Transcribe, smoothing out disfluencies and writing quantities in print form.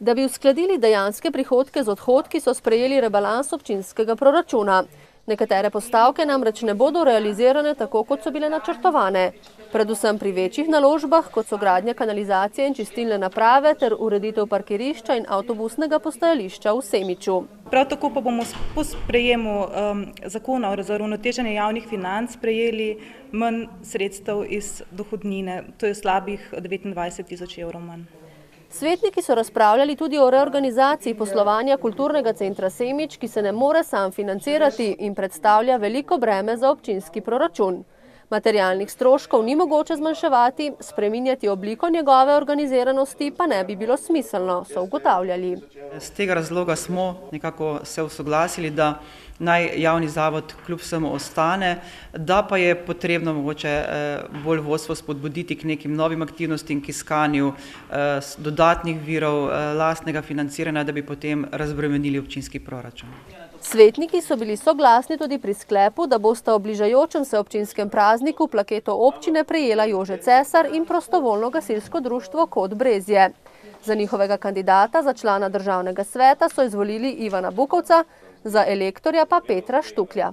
Da bi uskladili dejanske prihodke z odhodki, so sprejeli rebalans občinskega proračuna. Nekatere postavke namreč ne bodo realizirane tako, kot so bile načrtovane. Predvsem pri večjih naložbah, kot so gradnja kanalizacije in čistilne naprave ter ureditev parkirišča in avtobusnega postajališča v Semiču. Prav tako pa bomo po sprejemu zakona za uravnoteženje javnih financ prejeli manj sredstev iz dohodnine, to je slabih 29 tisoč evrov manj. Svetniki so razpravljali tudi o reorganizaciji poslovanja kulturnega centra Semič, ki se ne more sam financirati in predstavlja veliko breme za občinski proračun. Materialnih stroškov ni mogoče zmanjševati, spreminjati obliko njegove organiziranosti pa ne bi bilo smiselno, so ugotavljali. Z tega razloga smo nekako se usoglasili, da naj javni zavod kljub vsemu ostane, da pa je potrebno mogoče bolj vodstvo spodbuditi k nekim novim aktivnostim, k iskanju dodatnih virov lastnega financiranja, da bi potem razbremenili občinski proračun. Svetniki so bili soglasni tudi pri sklepu, da bosta ob bližajočem se občinskem prazniku plaketo občine prejela Jože Cesar in prostovoljno gasilsko društvo Kot Brezje. Za njihovega kandidata za člana državnega sveta so izvolili Ivana Bukovca, za elektorja pa Petra Štuklja.